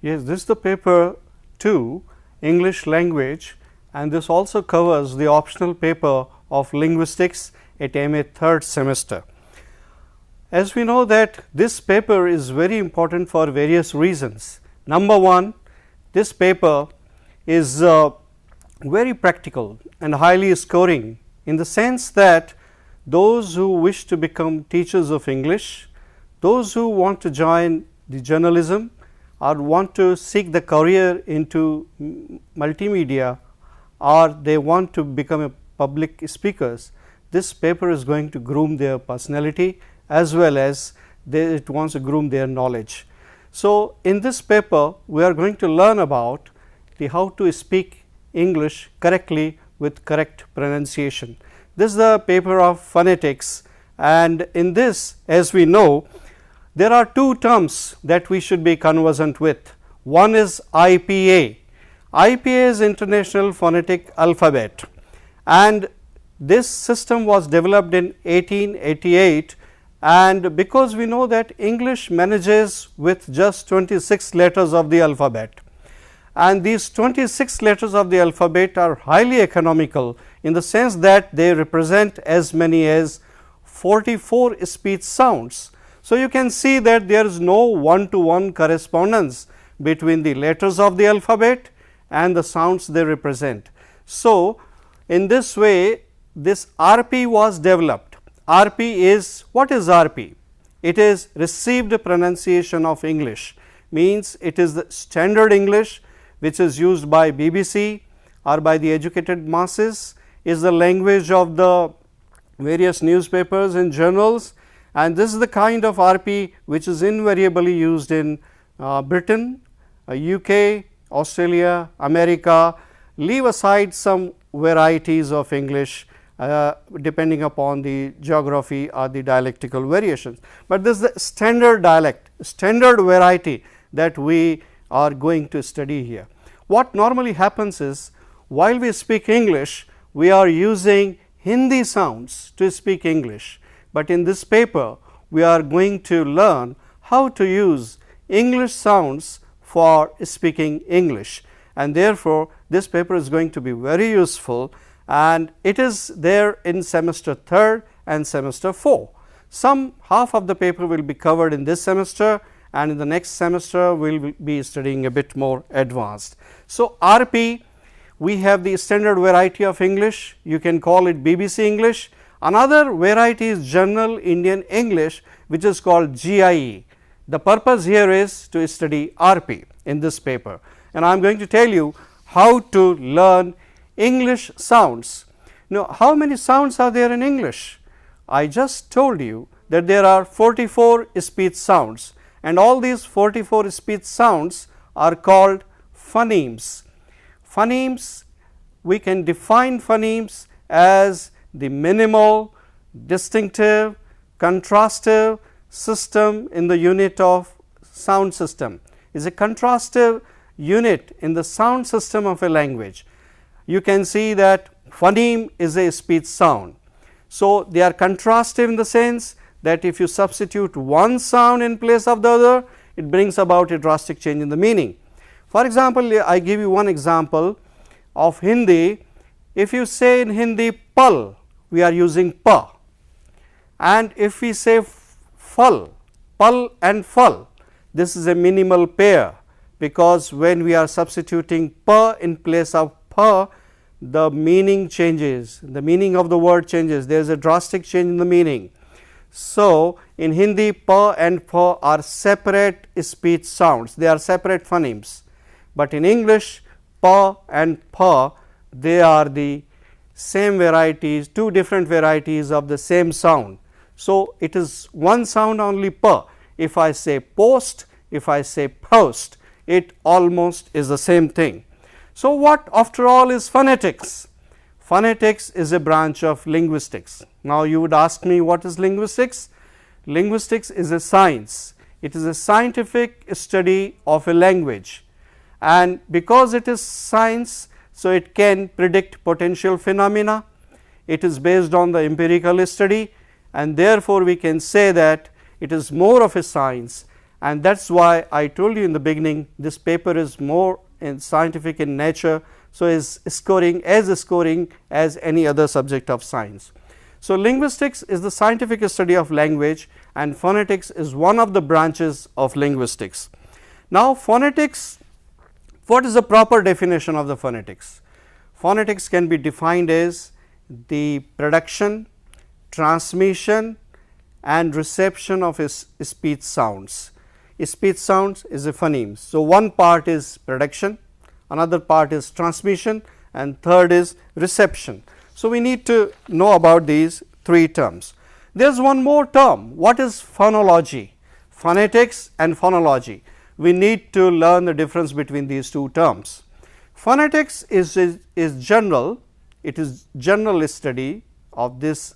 Yes, this is the paper 2, English language, and this also covers the optional paper of linguistics at MA 3rd semester. As we know that this paper is very important for various reasons. Number one, this paper is very practical and highly scoring, in the sense that those who wish to become teachers of English, those who want to join the journalism or want to seek the career into multimedia, or they want to become a public speakers, this paper is going to groom their personality as well as it wants to groom their knowledge. So, in this paper we are going to learn about the how to speak English correctly with correct pronunciation. This is the paper of phonetics, and in this, as we know, there are two terms that we should be conversant with. One is IPA. IPA is International Phonetic Alphabet, and this system was developed in 1888, and because we know that English manages with just 26 letters of the alphabet, and these 26 letters of the alphabet are highly economical, in the sense that they represent as many as 44 speech sounds. So, you can see that there is no one-to-one correspondence between the letters of the alphabet and the sounds they represent. So, in this way this RP was developed. RP is, what is RP? It is received pronunciation of English, means it is the standard English which is used by BBC or by the educated masses, is the language of the various newspapers and journals, and this is the kind of RP which is invariably used in Britain, UK, Australia, America. Leave aside some varieties of English depending upon the geography or the dialectical variations, but this is the standard dialect, standard variety that we are going to study here. What normally happens is, while we speak English, we are using Hindi sounds to speak English, but in this paper we are going to learn how to use English sounds for speaking English, and therefore, this paper is going to be very useful, and it is there in semester 3rd and semester 4. Some half of the paper will be covered in this semester, and in the next semester we will be studying a bit more advanced. So, RP, we have the standard variety of English, you can call it BBC English. Another variety is General Indian English, which is called GIE. The purpose here is to study RP in this paper, and I am going to tell you how to learn English sounds. Now, how many sounds are there in English? I just told you that there are 44 speech sounds, and all these 44 speech sounds are called phonemes. Phonemes, we can define phonemes as the minimal, distinctive, contrastive system in the unit of sound system, is a contrastive unit in the sound system of a language. You can see that phoneme is a speech sound. So, they are contrastive in the sense that if you substitute one sound in place of the other, it brings about a drastic change in the meaning. For example, I give you one example of Hindi. If you say in Hindi pal, we are using pa, and if we say fal, pal and fal, this is a minimal pair, because when we are substituting pa in place of pa, the meaning changes, the meaning of the word changes, there is a drastic change in the meaning. So, in Hindi pa and pa are separate speech sounds, they are separate phonemes, but in English pa and pa, they are the same varieties, two different varieties of the same sound. So, it is one sound only pa. If I say post, if I say post, it almost is the same thing. So, what after all is phonetics? Phonetics is a branch of linguistics. Now, you would ask me, what is linguistics? Linguistics is a science. It is a scientific study of a language, and because it is science, so it can predict potential phenomena. It is based on the empirical study, and therefore, we can say that it is more of a science, and that is why I told you in the beginning this paper is more scientific in nature. So, is scoring as any other subject of science. So, linguistics is the scientific study of language, and phonetics is one of the branches of linguistics. Now, phonetics, what is the proper definition of the phonetics? Phonetics can be defined as the production, transmission and reception of speech sounds. Speech sounds is a phoneme. So, one part is production, another part is transmission, and third is reception. So, we need to know about these three terms. There is one more term. What is phonology? Phonetics and phonology. We need to learn the difference between these two terms. Phonetics is general, it is general study of this,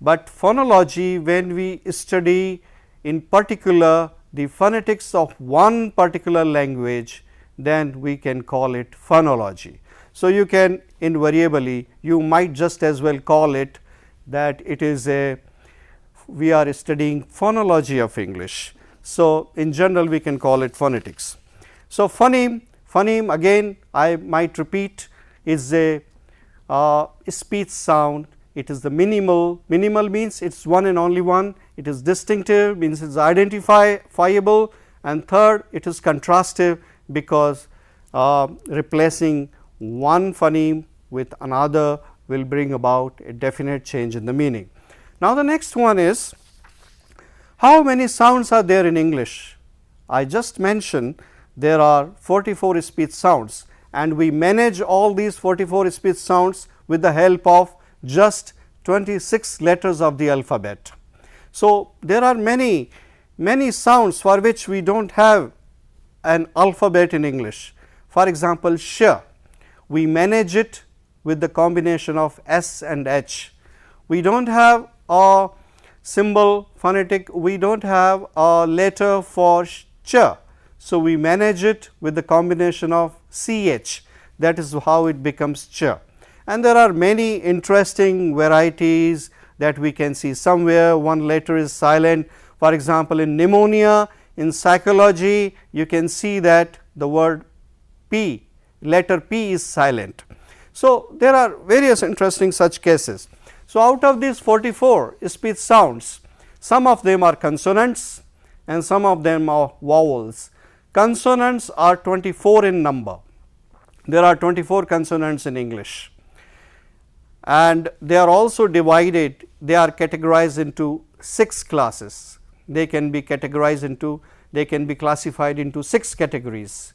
but phonology, when we study in particular the phonetics of one particular language, then we can call it phonology. So, you can invariably, you might just as well call it that it is we are studying phonology of English. So, in general we can call it phonetics. So, phoneme again I might repeat is a speech sound. It is the minimal means it is one and only one, it is distinctive means it is identifiable, and third it is contrastive because replacing one phoneme with another will bring about a definite change in the meaning. Now, the next one is how many sounds are there in English? I just mentioned there are 44 speech sounds, and we manage all these 44 speech sounds with the help of just 26 letters of the alphabet. So, there are many sounds for which we do not have an alphabet in English. For example, sh, we manage it with the combination of S and H. We do not have a symbol phonetic, we do not have a letter for ch. So, we manage it with the combination of CH, that is how it becomes ch. And there are many interesting varieties that we can see. Somewhere one letter is silent. For example, in pneumonia, in psychology, you can see that the word P, letter P is silent. So, there are various interesting such cases. So, out of these 44 speech sounds, some of them are consonants and some of them are vowels. Consonants are 24 in number. There are 24 consonants in English, and they are also divided, they are categorized into 6 classes. They can be categorized into, they can be classified into 6 categories.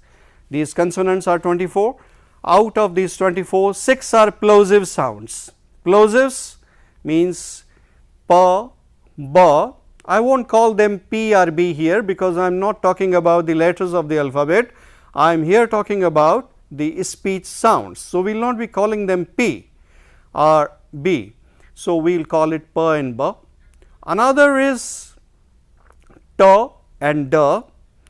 These consonants are 24. Out of these 24, 6 are plosive sounds. Plosives means p, b. I will not call them P or B here, because I am not talking about the letters of the alphabet. I am here talking about the speech sounds. So, we will not be calling them P or B. So, we will call it P and B. Another is T and D,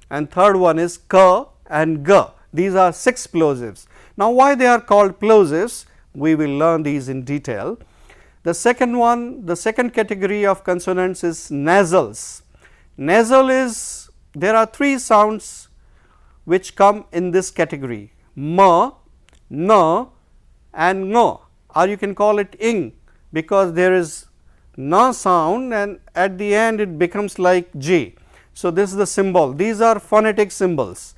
and third one is K and G. These are 6 plosives. Now, why they are called plosives? We will learn these in detail. The second one, the second category of consonants is nasals. Nasal is, there are 3 sounds which come in this category: m, n and ng, or you can call it ing, because there is n sound and at the end it becomes like G. So, this is the symbol, these are phonetic symbols,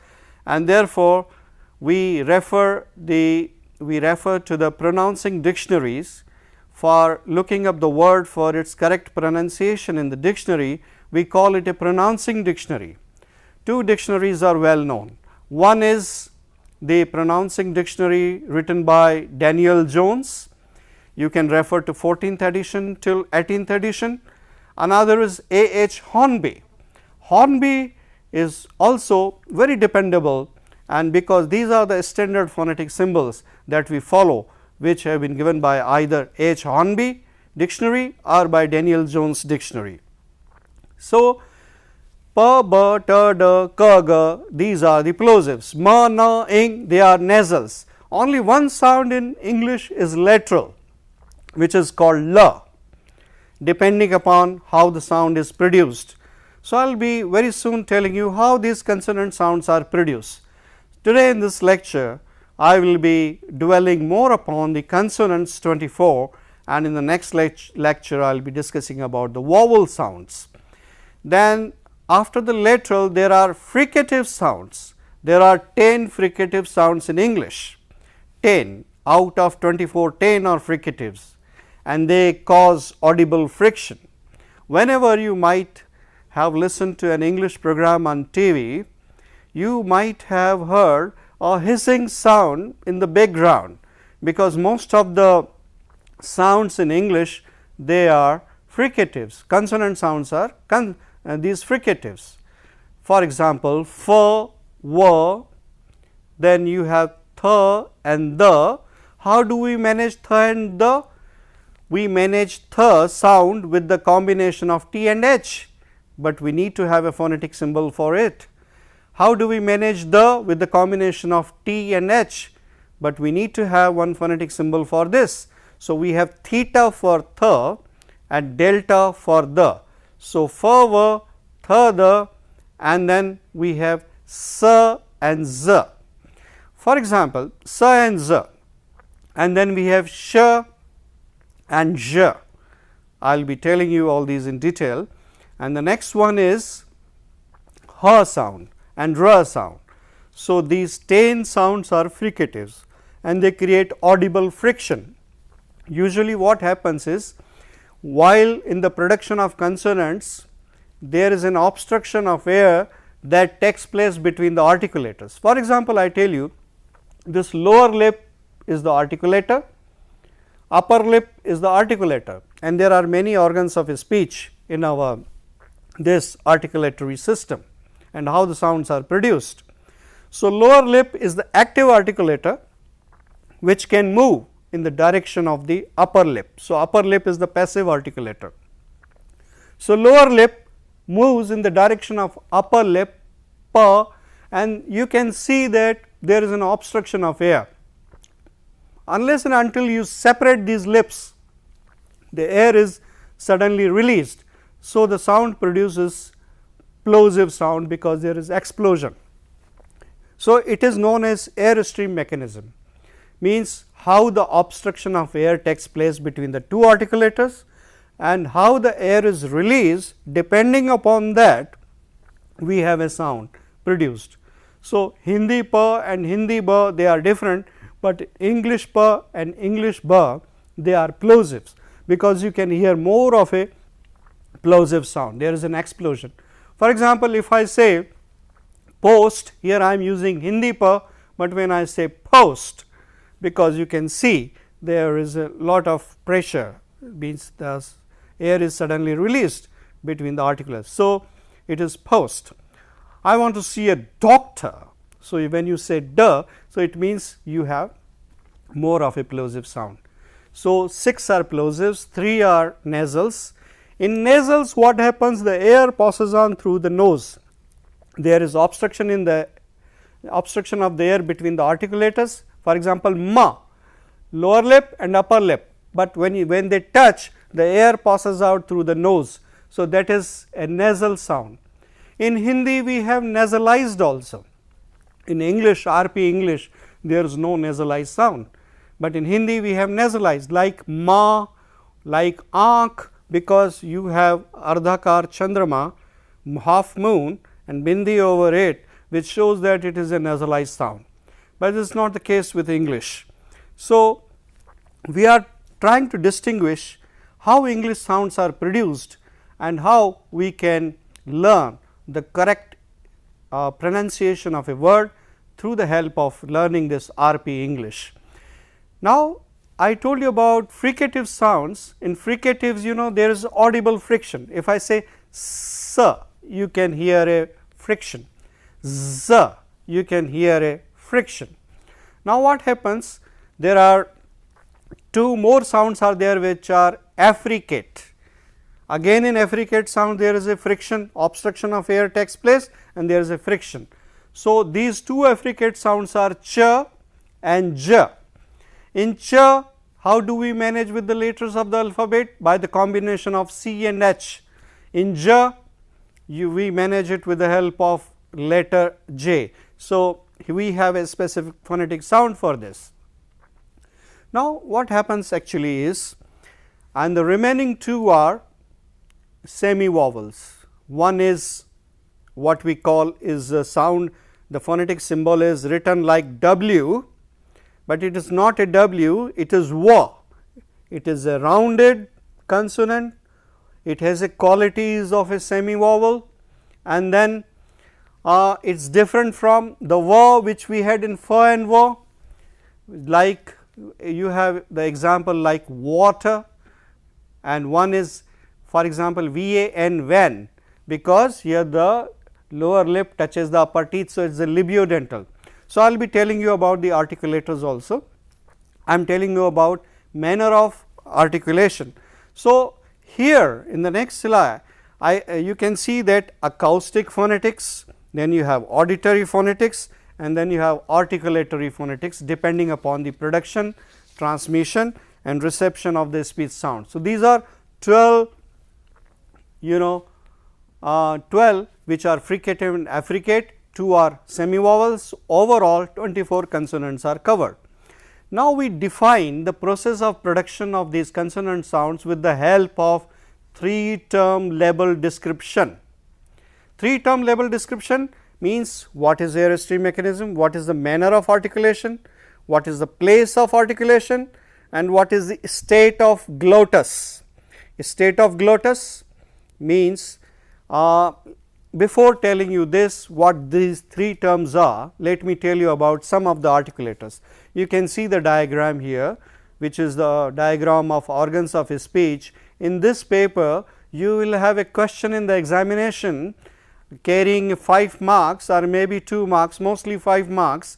and therefore, we refer to the pronouncing dictionaries for looking up the word for its correct pronunciation in the dictionary. We call it a pronouncing dictionary. 2 dictionaries are well known. One is the pronouncing dictionary written by Daniel Jones. You can refer to 14th edition till 18th edition. Another is A. H. Hornby. Hornby is also very dependable, and because these are the standard phonetic symbols that we follow, which have been given by either H. Hornby dictionary or by Daniel Jones dictionary. So, P, B, T, D, K, G, these are the plosives. M, N, ing, they are nasals. Only one sound in English is lateral, which is called L, depending upon how the sound is produced. So, I will be very soon telling you how these consonant sounds are produced. Today in this lecture, I will be dwelling more upon the consonants 24, and in the next lecture I will be discussing about the vowel sounds. Then after the lateral there are fricative sounds. There are 10 fricative sounds in English, 10 out of 24, 10 are fricatives, and they cause audible friction. Whenever you might have listened to an English program on TV, you might have heard a hissing sound in the background, because most of the sounds in English, they are fricatives. Consonant sounds are these fricatives. For example, f, w, then you have th and the. How do we manage th and the? We manage th sound with the combination of t and h, but we need to have a phonetic symbol for it. How do we manage the? With the combination of t and h, but we need to have one phonetic symbol for this. So, we have theta for th and delta for the. So, f, v, th, the, and then we have s and z. For example, s and z, and then we have sh and j. I will be telling you all these in detail, and the next one is h sound and r sound. So, these 10 sounds are fricatives and they create audible friction. Usually what happens is, while in the production of consonants, there is an obstruction of air that takes place between the articulators. For example, I tell you this lower lip is the articulator, upper lip is the articulator, and there are many organs of speech in our this articulatory system and how the sounds are produced. So, lower lip is the active articulator which can move in the direction of the upper lip. So, upper lip is the passive articulator. So, lower lip moves in the direction of upper lip p, and you can see that there is an obstruction of air. Unless and until you separate these lips, the air is suddenly released. So, the sound produces plosive sound because there is explosion. So, it is known as airstream mechanism, means how the obstruction of air takes place between the two articulators and how the air is released. Depending upon that, we have a sound produced. So, Hindi pa and Hindi ba, they are different, but English pa and English ba, they are plosives, because you can hear more of a plosive sound. There is an explosion. For example, if I say post, here I am using Hindi pa, but when I say post, because you can see there is a lot of pressure, means the air is suddenly released between the articulars. So, it is post. I want to see a doctor. So, when you say da, so it means you have more of a plosive sound. So, 6 are plosives, 3 are nasals. In nasals, what happens? The air passes on through the nose. There is obstruction of the air between the articulators. For example, ma, lower lip and upper lip, but when they touch, the air passes out through the nose. So, that is a nasal sound. In Hindi, we have nasalized also. In English, RP English, there is no nasalized sound, but in Hindi we have nasalized, like ma, like aankh, because you have ardhakar chandrama, half moon, and bindi over it, which shows that it is a nasalized sound, but this is not the case with English. So, we are trying to distinguish how English sounds are produced and how we can learn the correct pronunciation of a word through the help of learning this RP English. Now, I told you about fricative sounds. In fricatives, you know, there is audible friction. If I say s, you can hear a friction, z, you can hear a friction. Now, what happens? There are 2 more sounds are there which are affricate. Again, in affricate sound there is a friction, obstruction of air takes place and there is a friction. So, these 2 affricate sounds are ch and j. In ch, how do we manage with the letters of the alphabet? By the combination of c and h. In j, we manage it with the help of letter J. So, we have a specific phonetic sound for this. Now, what happens actually is, and the remaining two are semi vowels. One is what we call is a sound, the phonetic symbol is written like W, but it is not a W, it is W. It is a rounded consonant, it has a qualities of a semi vowel, and then it is different from the W which we had in F and W, like you have the example like water, and one is for example VAN van, because here the lower lip touches the upper teeth. So, it is a labiodental. So, I will be telling you about the articulators also. I am telling you about manner of articulation. So, here in the next slide you can see that acoustic phonetics, then you have auditory phonetics, and then you have articulatory phonetics depending upon the production, transmission and reception of the speech sound. So, these are 12 12 which are fricative and affricate, 2 are semi vowels, overall 24 consonants are covered. Now, we define the process of production of these consonant sounds with the help of 3-term label description. 3-term label description means what is airstream mechanism, what is the manner of articulation, what is the place of articulation, and what is the state of glottis. State of glottis means before telling you this what these 3 terms are, let me tell you about some of the articulators. You can see the diagram here, which is the diagram of organs of speech. In this paper you will have a question in the examination carrying 5 marks or maybe 2 marks, mostly 5 marks,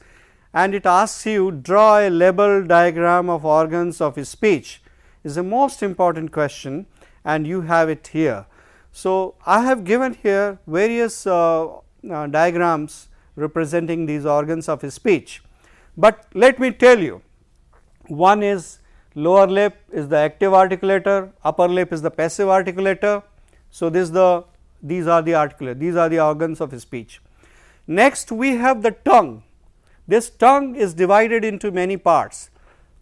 and it asks you draw a label diagram of organs of speech. Is the most important question, and you have it here. So, I have given here various diagrams representing these organs of speech, but let me tell you, one is lower lip is the active articulator, upper lip is the passive articulator. So, these are the articulator, these are the organs of speech. Next, we have the tongue. This tongue is divided into many parts.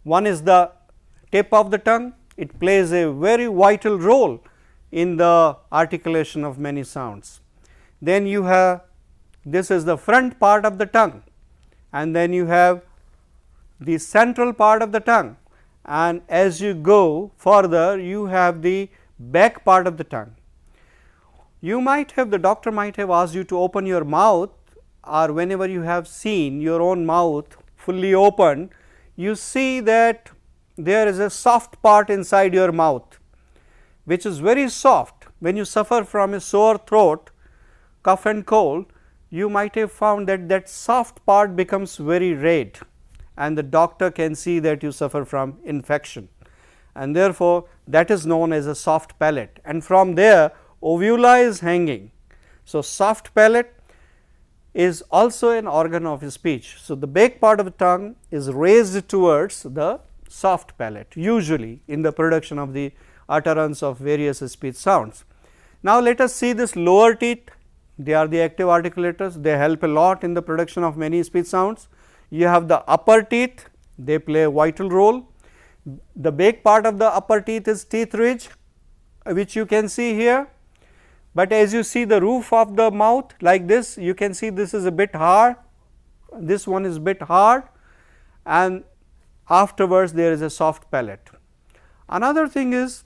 One is the tip of the tongue, it plays a very vital role in the articulation of many sounds. Then you have, this is the front part of the tongue, and then you have the central part of the tongue, and as you go further you have the back part of the tongue. You might have, the doctor might have asked you to open your mouth, or whenever you have seen your own mouth fully open, you see that there is a soft part inside your mouth which is very soft. When you suffer from a sore throat, cough and cold, you might have found that that soft part becomes very red, and the doctor can see that you suffer from infection, and therefore, that is known as a soft palate, and from there ovula is hanging. So, soft palate is also an organ of speech. So, the back part of the tongue is raised towards the soft palate, usually in the production of the utterance of various speech sounds. Now, let us see this lower teeth, they are the active articulators, they help a lot in the production of many speech sounds. You have the upper teeth, they play a vital role. The back part of the upper teeth is teeth ridge, which you can see here, but as you see the roof of the mouth like this, you can see this is a bit hard, this one is bit hard, and afterwards there is a soft palate. Another thing is,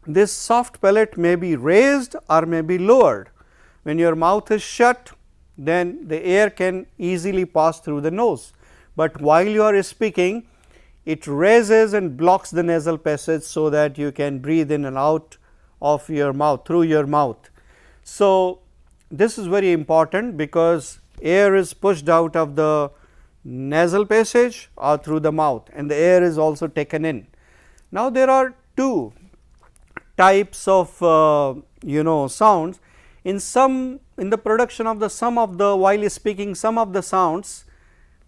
this soft palate may be raised or may be lowered. When your mouth is shut, then the air can easily pass through the nose, but while you are speaking, it raises and blocks the nasal passage, so that you can breathe in and out of your mouth, through your mouth. So, this is very important, because air is pushed out of the nasal passage or through the mouth, and the air is also taken in. Now, there are 2 types of sounds. In the production of while speaking some of the sounds,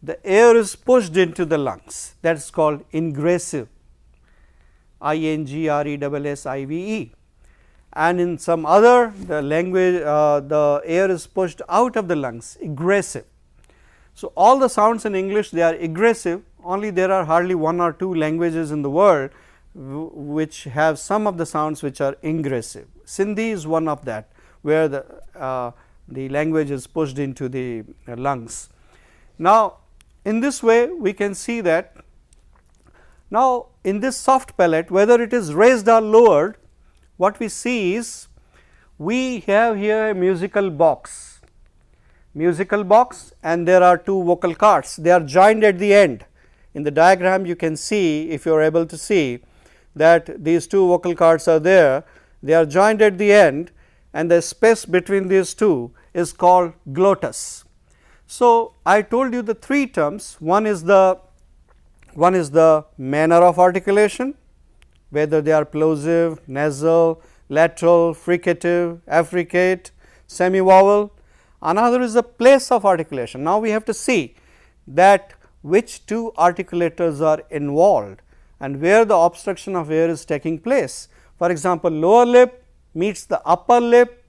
the air is pushed into the lungs, that is called ingressive, ingressive. and in some other the language the air is pushed out of the lungs, egressive. So, all the sounds in English, they are egressive, only there are hardly 1 or 2 languages in the world which have some of the sounds which are ingressive. Sindhi is one of that, where the language is pushed into the lungs. Now, in this way we can see that now in this soft palate, whether it is raised or lowered, what we see is we have here a musical box, and there are 2 vocal cords, they are joined at the end. In the diagram you can see, if you are able to see, that these 2 vocal cords are there, they are joined at the end, and the space between these 2 is called glottis. So, I told you the 3 terms, one is the manner of articulation, whether they are plosive, nasal, lateral, fricative, affricate, semi-vowel. Another is the place of articulation. Now, we have to see that which 2 articulators are involved and where the obstruction of air is taking place. For example, lower lip meets the upper lip,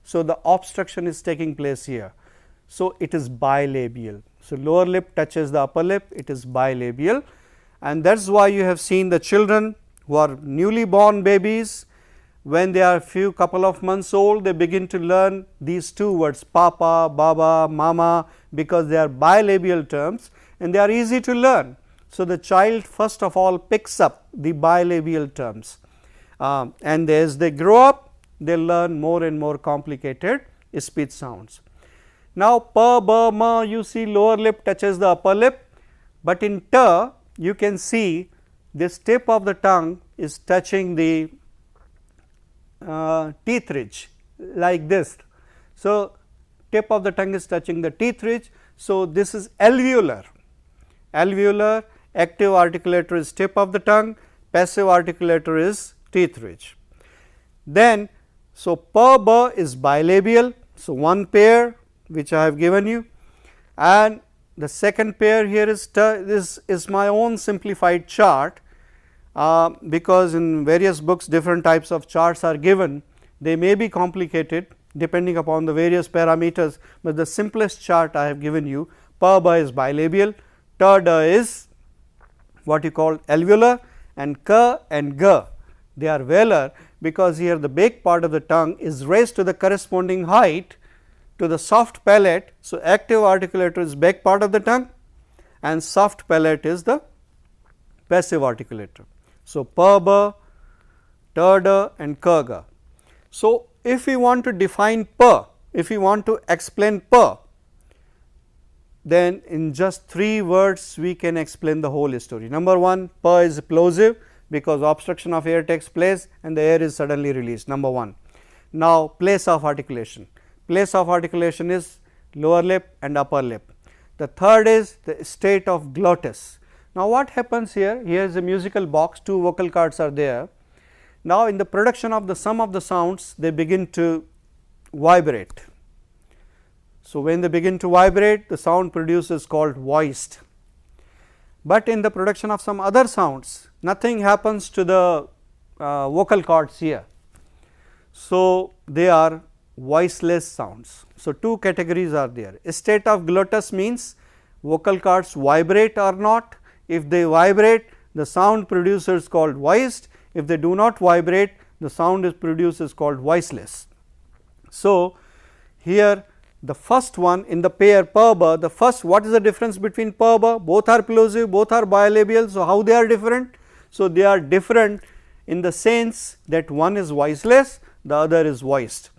so the obstruction is taking place here. So, it is bilabial. So, lower lip touches the upper lip, it is bilabial, and that is why you have seen the children who are newly born babies, when they are couple of months old, they begin to learn these 2 words, papa, baba, mama, because they are bilabial terms and they are easy to learn. So, the child first of all picks up the bilabial terms, and as they grow up, they learn more and more complicated speech sounds. Now, pa, ba, ma, you see lower lip touches the upper lip, but in ta you can see this tip of the tongue is touching the teeth ridge like this. So, tip of the tongue is touching the teeth ridge. So, this is alveolar, active articulator is tip of the tongue, passive articulator is teeth ridge. Then, so pa, ba is bilabial, so one pair which I have given you, and the second pair here is ta. This is my own simplified chart, because in various books different types of charts are given. They may be complicated depending upon the various parameters, but the simplest chart I have given you. Pa, ba is bilabial, ta, da is what you call alveolar, and ka and ga they are velar, because here the back part of the tongue is raised to the corresponding height to the soft palate. So, active articulator is back part of the tongue and soft palate is the passive articulator. So, pa, ba, ta, da and ka, ga. So, if we want to define pa, if we want to explain pa, then in just 3 words we can explain the whole story. Number 1, pa is plosive, because obstruction of air takes place and the air is suddenly released, number 1. Now, place of articulation. Place of articulation is lower lip and upper lip. The third is the state of glottis. Now, what happens here? Here is a musical box, 2 vocal cords are there. Now, in the production of the sum of the sounds, they begin to vibrate. So, when they begin to vibrate, the sound produced is called voiced. But in the production of some other sounds, nothing happens to the vocal cords here. So, they are voiceless sounds. So, 2 categories are there. A state of glottis means vocal cords vibrate or not. If they vibrate, the sound produced is called voiced. If they do not vibrate, the sound is produced is called voiceless. So, here the first one in the pair pa, ba, the first, what is the difference between pa, ba? Both are plosive, both are bilabial. So, how they are different? So, they are different in the sense that one is voiceless, the other is voiced.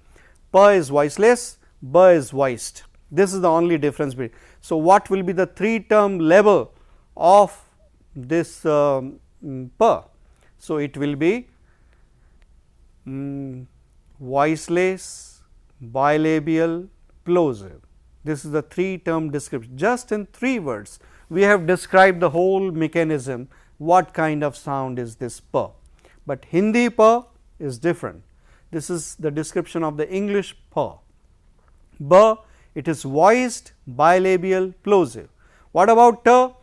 Pa is voiceless, ba is voiced. This is the only difference between. So, what will be the 3 term level of this pa? So, it will be voiceless, bilabial, plosive. This is the 3 term description. Just in 3 words, we have described the whole mechanism, what kind of sound is this pa. But Hindi pa is different. This is the description of the English pa. Ba, it is voiced, bilabial, plosive. What about ta?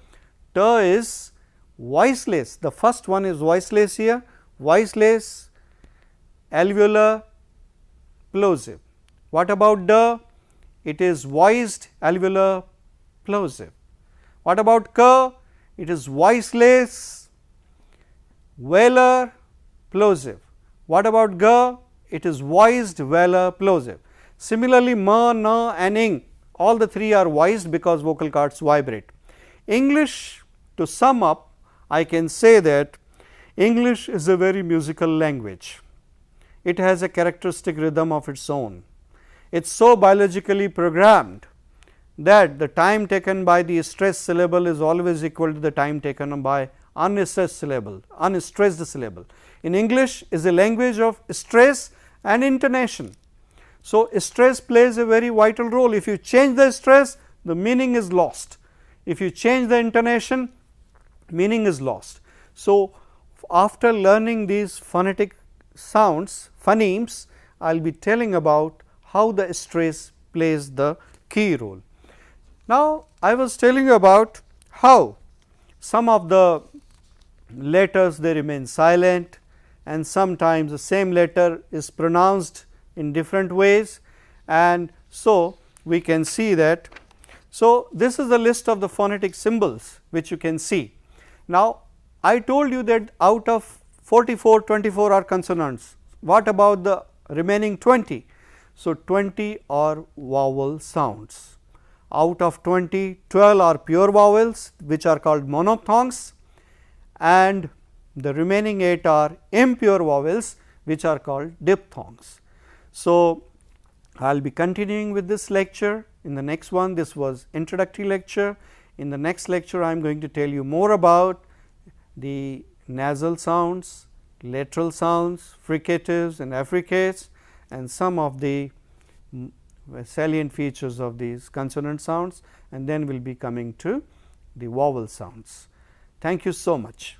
Ta is voiceless. The first one is voiceless here, voiceless, alveolar, plosive. What about D? It is voiced alveolar plosive. What about K? It is voiceless velar plosive. What about G? It is voiced velar plosive. Similarly, M, N and ing, all the three are voiced because vocal cords vibrate. English, to sum up, I can say that English is a very musical language. It has a characteristic rhythm of its own. It is so biologically programmed that the time taken by the stressed syllable is always equal to the time taken by unstressed syllable. In English is a language of stress and intonation. So, stress plays a very vital role. If you change the stress, the meaning is lost. If you change the intonation, meaning is lost. So, after learning these phonetic sounds, phonemes, I will be telling about how the stress plays the key role. Now, I was telling you about how some of the letters they remain silent, and sometimes the same letter is pronounced in different ways, and so we can see that. So, this is the list of the phonetic symbols which you can see. Now, I told you that out of 44, 24 are consonants. What about the remaining 20? So, 20 are vowel sounds. Out of 20, 12 are pure vowels which are called monophthongs, and the remaining 8 are impure vowels which are called diphthongs. So, I will be continuing with this lecture. In the next one, this was introductory lecture. In the next lecture, I am going to tell you more about the nasal sounds, lateral sounds, fricatives and affricates, and some of the salient features of these consonant sounds, and then we will be coming to the vowel sounds. Thank you so much.